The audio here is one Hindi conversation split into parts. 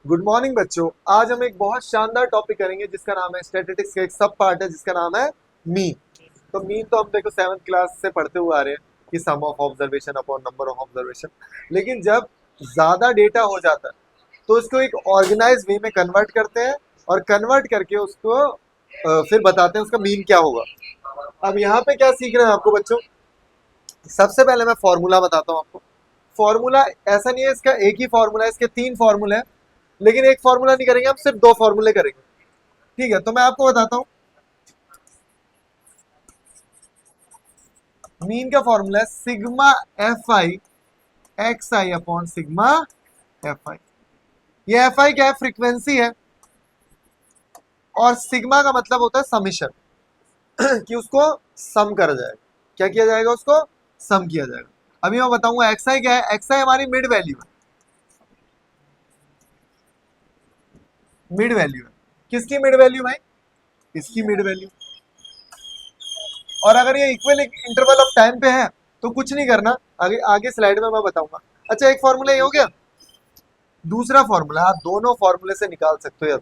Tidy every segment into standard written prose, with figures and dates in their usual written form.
गुड मॉर्निंग बच्चों। आज हम एक बहुत शानदार टॉपिक करेंगे जिसका नाम है स्टैटिस्टिक्स का एक सब पार्ट है जिसका नाम है मीन। तो मीन तो हम देखो 7th क्लास से पढ़ते हुए आ रहे हैं कि sum of observation upon number of observation. लेकिन जब ज्यादा डेटा हो जाता है तो उसको एक ऑर्गेनाइज वे में कन्वर्ट करते हैं और कन्वर्ट करके उसको फिर बताते हैं उसका मीन क्या होगा। अब यहाँ पे क्या सीख रहे हैं आपको बच्चों? सबसे पहले मैं फॉर्मूला बताता हूँ आपको। फॉर्मूला ऐसा नहीं है इसका एक ही फॉर्मूला है, इसके 3 फॉर्मूले हैं। लेकिन एक फॉर्मूला नहीं करेंगे, हम सिर्फ 2 फॉर्मूले करेंगे। ठीक है, तो मैं आपको बताता हूँ। मीन का फॉर्मूला है sigma F I X I upon sigma F I. ये एफ आई क्या है? फ्रीक्वेंसी है। और सिग्मा का मतलब होता है समीशन कि उसको सम करा जाएगा। क्या किया जाएगा? उसको सम किया जाएगा। अभी मैं बताऊंगा एक्स आई क्या है। एक्स आई हमारी मिड वैल्यू है। मिड वैल्यू है। किसकी मिड वैल्यू भाई? इसकी मिड वैल्यू। और अगर ये इक्वल इंटरवल ऑफ टाइम पे है तो कुछ नहीं करना। आगे आगे स्लाइड में मैं बताऊंगा। अच्छा, एक फॉर्मूला ये हो गया। दूसरा फॉर्मूला आप दोनों फॉर्मूले से निकाल सकते हो।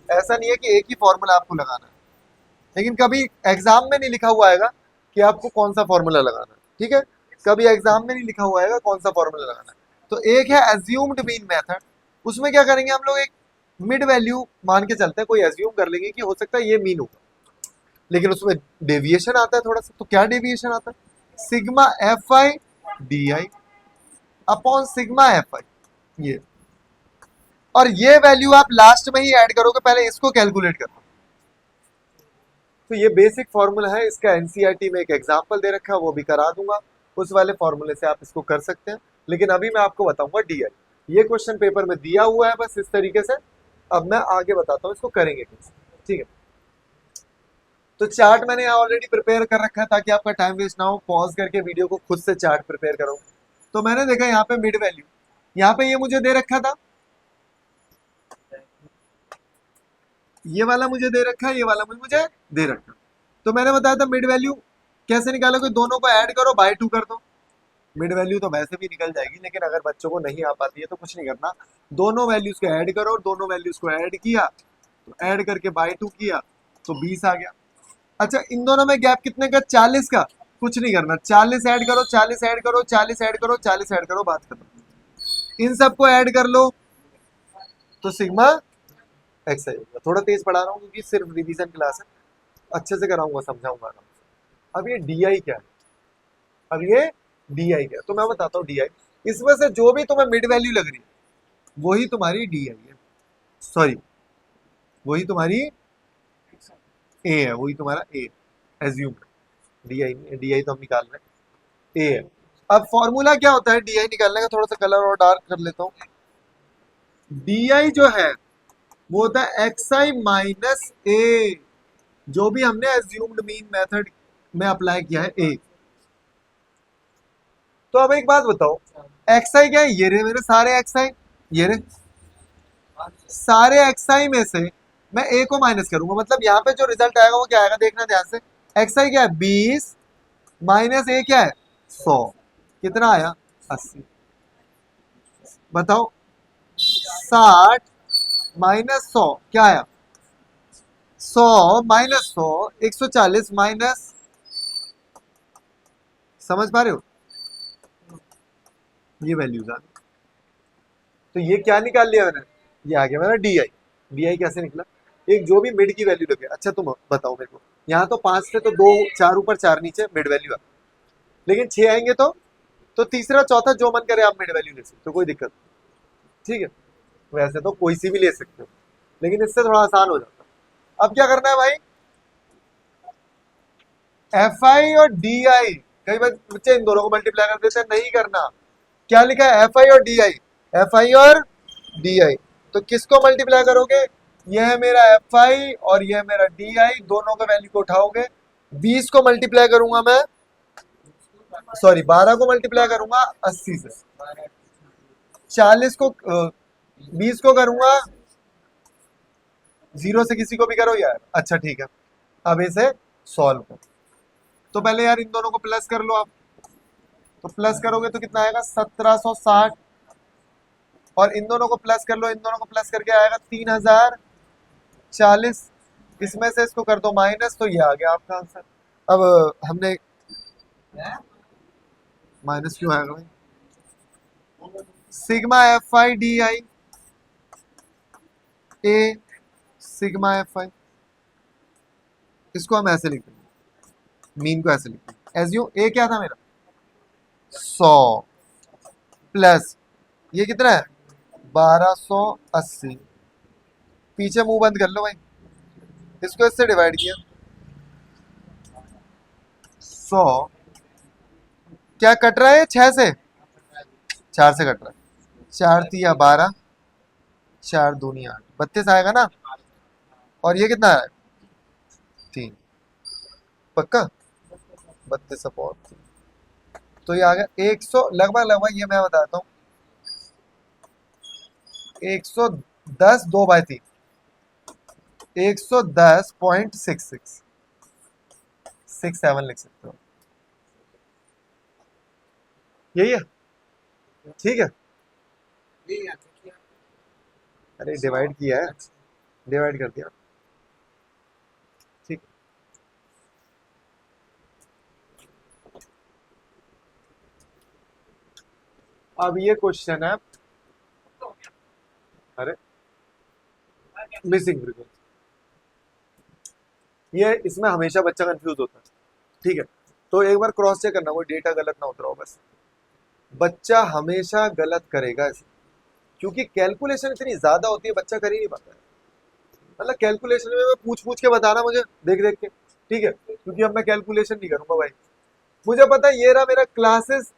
ऐसा नहीं है कि एक ही फॉर्मूला आपको लगाना है, लेकिन कभी एग्जाम में नहीं लिखा हुआ आएगा कि आपको कौन सा फॉर्मूला लगाना है। ठीक है, कभी एग्जाम में नहीं लिखा हुआ आएगा कौन सा फॉर्मूला लगाना है। तो एक है एज्यूम्ड मीन मेथड। उसमें क्या करेंगे हम लोग? एक मिड वैल्यू मान के चलते हैं, कोई एज्यूम कर लेंगे कि हो सकता है ये मीन होगा, लेकिन उसमें डेविएशन आता है थोड़ा सा। तो क्या डेविएशन आता है? Sigma F I D I upon sigma F I. ये और ये वैल्यू आप लास्ट में ही ऐड करोगे, पहले इसको कैलकुलेट करो। तो ये बेसिक फॉर्मूला है। इसका एनसीईआरटी में एक एग्जांपल दे रखा है, वो भी करा दूंगा। उस वाले फॉर्मूले से आप इसको कर सकते हैं। लेकिन अभी मैं आपको बताऊंगा डीआई। ये क्वेश्चन पेपर में दिया हुआ है बस इस तरीके से। अब मैं आगे बताता हूँ इसको करेंगे कैसे। ठीक है, तो चार्ट मैंने यहाँ ऑलरेडी प्रिपेयर कर रखा है ताकि आपका टाइम वेस्ट ना हो। पॉज करके वीडियो को खुद से चार्ट प्रिपेयर करो। तो मैंने देखा यहाँ पे मिड वैल्यू, यहाँ पे ये मुझे दे रखा था, ये वाला मुझे दे रखा है, ये वाला मुझे दे रखा। तो मैंने बताया था मिड वैल्यू कैसे निकालोगे? दोनों को ऐड करो, बाय 2 कर दो। मिड वैल्यू तो वैसे भी निकल जाएगी, लेकिन अगर बच्चों को नहीं आ पाती है तो कुछ नहीं करना। दोनों वैल्यूज को ऐड करो, दोनों वैल्यूज को ऐड किया तो ऐड करके बाय 2 किया तो 20 आ गया। अच्छा, इन दोनों में गैप कितने का? 40 का। कुछ नहीं करना, 40 ऐड करो, 40 ऐड करो, 40 ऐड करो, 40 ऐड करो, बात खत्म। इन सबको ऐड कर लो तो सिग्मा एक्स आई होगा। थोड़ा तेज पढ़ा रहा हूँ क्योंकि सिर्फ रिवीजन क्लास है, अच्छे से कराऊंगा, समझाऊंगा आराम से। अब ये डी आई क्या है? अब ये डी आई क्या है तो मैं बताता हूँ डी आई। इसमें से जो भी तुम्हें मिड वैल्यू लग रही है वही तुम्हारी डी आई है। सॉरी, वही तुम्हारी ए है, वही तुम्हारा ए। एज्यूम डी आई नहीं, डी आई तो हम निकाल रहे हैं, ए है। अब फॉर्मूला क्या होता है डी आई निकालने का? थोड़ा सा कलर और डार्क कर लेता हूँ। डी आई जो है वो होता है एक्स आई माइनस ए, जो भी हमने एज्यूम्ड मीन मेथड में अप्लाई किया है, ए। तो अब एक बात बताओ, एक्स आई क्या है? ये रे मेरे सारे एक्स आई, ये रे सारे एक्स आई में से मैं ए को माइनस करूंगा। मतलब यहाँ पे जो रिजल्ट आएगा वो क्या आएगा? देखना ध्यान से। एक्स आई क्या है? 20 माइनस ए क्या है? 100। कितना आया? 80। बताओ, 60 माइनस 100 क्या आया? 100 माइनस 100, 140 माइनस, समझ पा रहे हो? ये वैल्यूज आ गई। तो ये क्या निकाल लिया मैंने? ये आ गया मेरा डी आई। डी आई कैसे निकला? एक जो भी मिड की वैल्यू लगे। अच्छा तुम बताओ मेरे को, यहाँ तो 5 थे तो 2 4 ऊपर 4 नीचे मिड वैल्यू आ, लेकिन 6 आएंगे तो तीसरा चौथा जो मन करे आप मिड वैल्यू ले सकते हो, कोई दिक्कत नहीं। ठीक है, वैसे तो कोई सी भी ले सकते हो, लेकिन इससे थोड़ा आसान हो जाता है। अब क्या करना है भाई? एफ आई और डी आई, कई बच्चे इन दोनों को मल्टीप्लाई कर देते हैं, नहीं करना। क्या लिखा है? एफ आई और डी आई। एफ आई और डी आई। तो किसको मल्टीप्लाई करोगे? यह है मेरा एफ आई और यह है मेरा डी आई, दोनों के वैल्यू को उठाओगे। 20 को मल्टीप्लाई करूंगा मैं, सॉरी 12 को मल्टीप्लाई करूंगा 80 से, 40 को 20 को करूंगा, जीरो से किसी को भी करो यार। अच्छा ठीक है, अब इसे सॉल्व करो। तो पहले यार इन दोनों को प्लस कर लो आप। तो प्लस करोगे तो कितना आएगा? 1760 और इन दोनों को प्लस कर लो, इन दोनों को प्लस करके आएगा 3040। इसमें से इसको कर दो माइनस, तो ये आ गया आपका आंसर। अब हमने माइनस क्यों आएगा भाई? Sigma F I D I A, sigma F I, इसको हम ऐसे लिख देंगे, मीन को ऐसे लिख देंगे। एज यू ए क्या था मेरा 100 प्लस ये कितना है 1280। पीछे मुंह बंद कर लो भाई, इसको इससे डिवाइड किया 100, क्या कट रहा है 6 से, 4 से कट रहा है। 4 तिया 12, 4 दूनी 8, 32 आएगा ना। और ये कितना है 3, पक्का 32 अपॉन 3, तो ये आ गया 100 लगभग लगभग, ये मैं बताता हूँ 110 2/3, 110.66 67 लिख सकते हो, यही है ठीक है। अरे डिवाइड किया है, डिवाइड कर दिया ठीक। अब ये क्वेश्चन है, अरे मिसिंग फ्रीक्वेंसी, ये इसमें हमेशा बच्चा कंफ्यूज होता है ठीक है। तो एक बार क्रॉस चेक करना, कोई डेटा गलत ना उतरा हो बस। बच्चा हमेशा गलत करेगा इसे, क्योंकि कैलकुलेशन इतनी ज्यादा होती है बच्चा कर ही नहीं पाता है। मतलब कैलकुलेशन में मैं पूछ पूछ के बताना मुझे देख देख के ठीक है, क्योंकि अब मैं कैलकुलेशन नहीं करूंगा भाई, मुझे पता है ये रहा मेरा क्लासेस,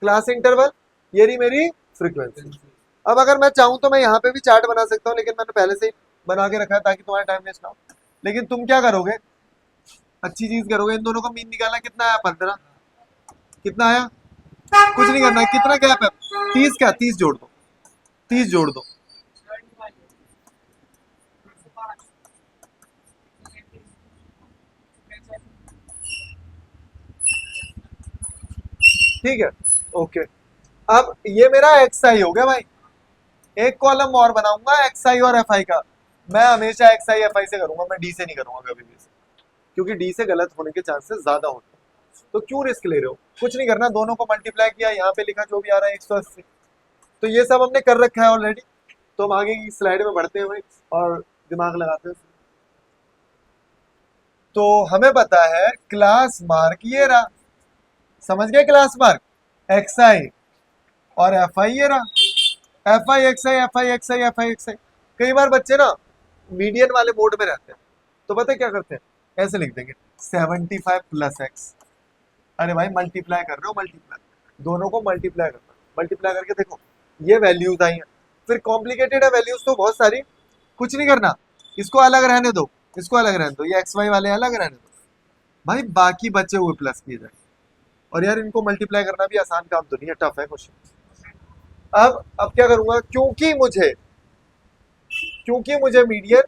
क्लास इंटरवल, ये रही मेरी फ्रीक्वेंसी। अब अगर मैं चाहूँ तो मैं यहाँ पे भी चार्ट बना सकता हूँ, लेकिन मैंने पहले से ही बना के रखा है ताकि तुम्हारा टाइम वेस्ट ना हो। लेकिन तुम क्या करोगे, अच्छी चीज करोगे, इन दोनों का मीन निकालना, कितना आया 15, कितना आया, कुछ नहीं करना है, कितना गैप है 30 का, 30 जोड़ दो, 30 जोड़ दो, ठीक है ओके। अब ये मेरा एक्स आई हो गया भाई, एक कॉलम और बनाऊंगा एक्स आई और एफ आई का। मैं हमेशा एक्स आई एफ आई से करूंगा, मैं डी से नहीं करूंगा कभी भी, क्योंकि डी से गलत होने के चांसेस ज्यादा होते हैं। तो क्यों रिस्क ले रहे हो, कुछ नहीं करना, दोनों को मल्टीप्लाई किया, यहाँ पे लिखा जो भी आ रहा है 180। तो ये सब हमने कर रखा है ऑलरेडी, तो हम आगे की स्लाइड में बढ़ते हैं भाई और दिमाग लगाते हैं। तो हमें पता है क्लास मार्क ये रहा, समझ गए, क्लास मार्क एक्स आई और एफ आई ये रहा, F I X I, F I X I, F I X I. कई बार बच्चे ना मीडियन वाले मोड में रहते हैं, तो पता है क्या करते हैं, ऐसे लिख देंगे 75 प्लस एक्स। अरे भाई मल्टीप्लाई कर रहे हो, मल्टीप्लाई, दोनों को मल्टीप्लाई करना, मल्टीप्लाई करके देखो ये वैल्यूज आई हैं। फिर कॉम्प्लिकेटेड है वैल्यूज तो बहुत सारी, कुछ नहीं करना, इसको अलग रहने दो, इसको अलग रहने दो, ये एक्स वाई वाले अलग रहने दो भाई, बाकी बचे हुए प्लस किए जाए। और यार इनको मल्टीप्लाई करना भी आसान काम तो नहीं है, टफ है क्वेश्चन। अब क्या करूंगा, क्योंकि मुझे मीडियन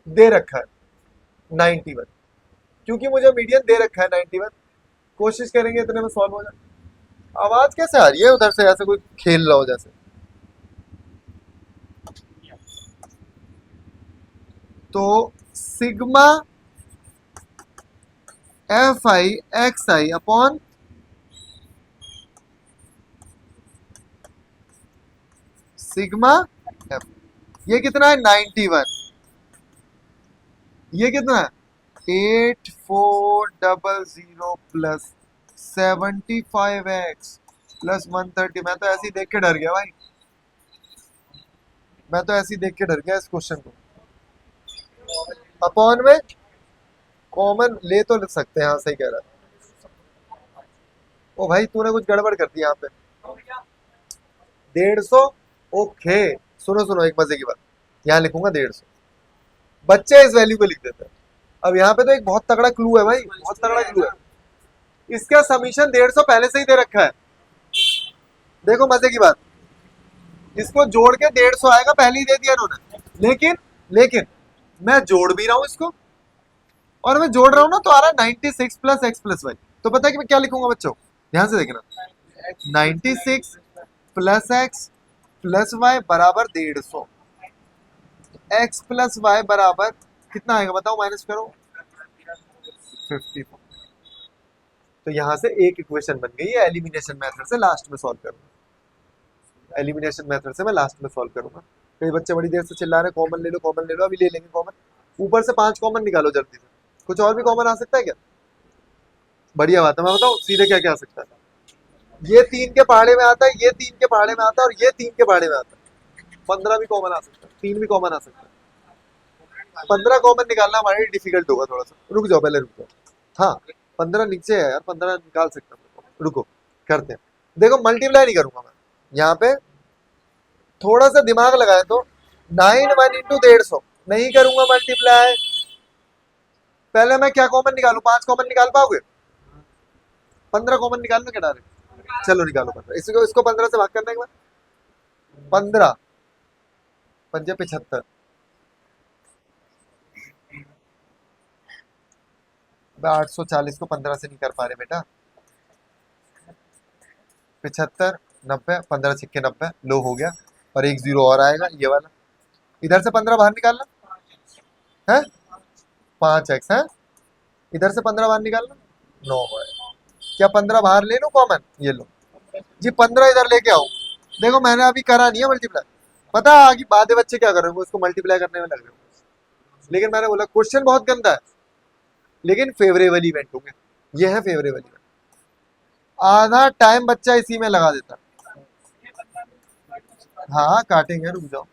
दे रखा है 91, क्योंकि मुझे मीडियन दे रखा है 91, कोशिश करेंगे इतने में सॉल्व हो जाए। आवाज कैसे आ रही है उधर से, ऐसे कोई खेल रहा हो जैसे। तो sigma F I X I upon sigma F, ये कितना है 91, ये कितना है 8400 प्लस 75x प्लस 130। मैं तो ऐसे ही देख के डर गया भाई, मैं तो ऐसे ही देख के डर गया इस क्वेश्चन को। अपॉन में कॉमन ले तो लिख सकते हैं, हाँ सही कह रहा है। ओ भाई तूने कुछ गड़बड़ कर दी यहाँ पे, 150, ओके सुनो सुनो एक मजे की बात, यहाँ लिखूंगा 150, बच्चे इस वैल्यू को लिख देते हैं। अब यहाँ पे तो एक बहुत तगड़ा क्लू है भाई, बहुत तगड़ा क्लू है, इसका समीशन 150 पहले से ही दे रखा है। देखो मजे की बात, इसको जोड़ के 150 आएगा, पहले ही दे दिया इन्होंने, लेकिन लेकिन मैं जोड़ भी रहा हूं इसको, और मैं जोड़ रहा हूं ना, तो आ रहा है 96 प्लस एक्स प्लस वाई। तो पता है कि मैं क्या लिखूंगा बच्चों, ध्यान से देखना, 96 प्लस एक्स प्लस वाई बराबर 150, एक्स प्लस वाई बराबर कितना आएगा बताओ, माइनस करो 54। तो यहां से एक इक्वेशन बन गई है, एलिमिनेशन मेथड से लास्ट में सॉल्व करूंगा, एलिमिनेशन मेथड से मैं लास्ट में सॉल्व करूंगा। कई बच्चे बड़ी देर से चिल्ला रहे कॉमन ले लो कॉमन ले लो, अभी ले लेंगे कॉमन। ऊपर से 5 कॉमन निकालो जल्दी से, कुछ और भी कॉमन आ सकता है क्या? बढ़िया बात है, मैं बताऊं सीधे क्या क्या आ सकता है। ये 3 के पहाड़े में आता है, ये 3 के पहाड़े में आता है, और ये 3 के पहाड़े में आता है। 15 भी कॉमन आ सकता है, 3 भी कॉमन आ सकता है। 15 कॉमन निकालना हमारे लिए डिफिकल्ट होगा थोड़ा सा, रुक जाओ पहले रुक जाओ। हाँ 15 नीचे है यार, 15 निकाल सकता हूँ, रुको करते हैं। देखो मल्टीप्लाई नहीं करूंगा मैं यहाँ पे, थोड़ा सा दिमाग लगाए तो 9 1 इंटू 150 नहीं करूंगा मल्टीप्लाई। पहले मैं क्या कॉमन निकालू, 5 कॉमन निकाल पाओगे? 15 कॉमन निकालना क्या डायरेक्ट, चलो निकालो 15, इसको 15 से भाग करना एक बार, 15 पंजे 75, 840 को 15 से नहीं कर पा रहे बेटा, 75 90, 15 छिक्के 90, लो हो गया, और एक जीरो और आएगा ये वाला, इधर से 15 बाहर निकालना है, 5x है, इधर से 15 बाहर निकालना 9 है। क्या 15 बाहर ले लो कॉमन, ये लो जी, 15 इधर लेके आओ। देखो मैंने अभी करा नहीं है मल्टीप्लाई, पता है आगे बादे बच्चे क्या करेंगे, उसको मल्टीप्लाई करने में लग रहे होंगे, लेकिन मैंने बोला क्वेश्चन बहुत गंदा है, लेकिन फेवरेबल इवेंट होंगे, ये है फेवरेबल इवेंट। आधा टाइम बच्चा इसी में लगा देता। हाँ काटेंगे, रुक जाओ,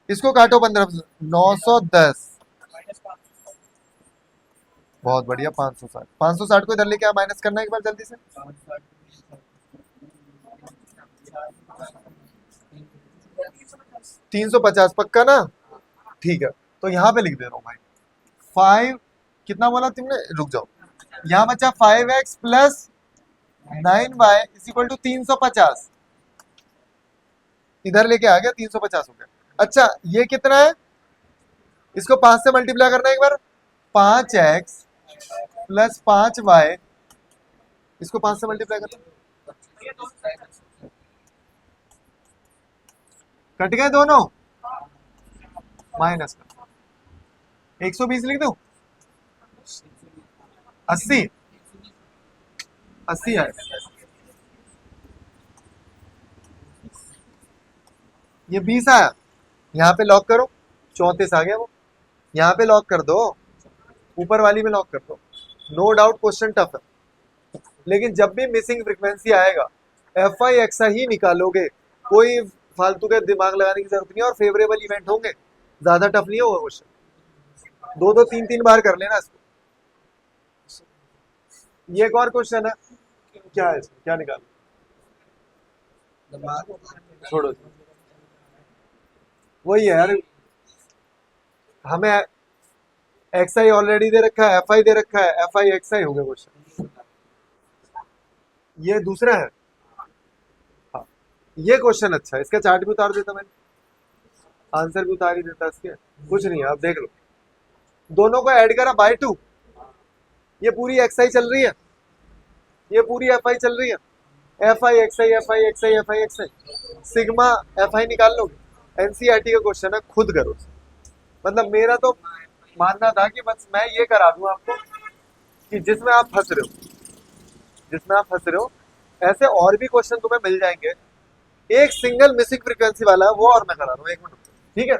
इसको काटो 15, 910, बहुत बढ़िया, 560, 560 को इधर लेके आ, माइनस करना एक बार जल्दी से, 350 पक्का ना, ठीक है। तो यहाँ पे लिख दे रहा हूँ भाई, 5 कितना बोला तुमने, रुक जाओ, यहाँ बचा 5x plus 9y is equal to 350, इधर लेके आ गया 350 हो गया। अच्छा ये कितना है, इसको 5 से मल्टीप्लाई करना एक बार, 5x प्लस 5y, इसको 5 से मल्टीप्लाई करना, कट गए दोनों, माइनस कर 120 लिख दो, 80 80 है, ये 20 आया, यहाँ पे लॉक करो, 34 आ गया वो, यहाँ पे लॉक कर दो, ऊपर वाली में लॉक कर दो। नो डाउट क्वेश्चन टफ है, लेकिन जब भी मिसिंग फ्रीक्वेंसी आएगा एफ आई एक्स ही निकालोगे, कोई फालतू के दिमाग लगाने की जरूरत नहीं है, और फेवरेबल इवेंट होंगे, ज्यादा टफ नहीं होगा क्वेश्चन, दो दो तीन तीन बार कर लेना इसको। ये एक और क्वेश्चन है, क्या है इसमें, क्या निकाल, छोड़ो वही है यार, हमें एक्स आई ऑलरेडी दे रखा है, एफ आई दे रखा है, एफ आई एक्स आई हो गया क्वेश्चन, ये दूसरा है। हाँ ये क्वेश्चन अच्छा है, इसका चार्ट भी उतार देता मैंने, आंसर भी उतार ही देता इसके, कुछ नहीं है, आप देख लो, दोनों को ऐड करा बाय 2, ये पूरी एक्स आई चल रही है, ये पूरी एफ आई चल रही है, F I X I F I X I F I X I, sigma F I निकाल लोगे, एनसीईआरटी का क्वेश्चन है, खुद करो। मतलब मेरा तो मानना था कि बस मैं ये करा दूं आपको कि जिसमें आप फंस रहे हो, जिसमें आप फंस रहे हो, ऐसे और भी क्वेश्चन तुम्हें मिल जाएंगे, एक सिंगल मिसिंग फ्रीक्वेंसी वाला है वो, और मैं करा रहा हूँ, 1 मिनट ठीक है।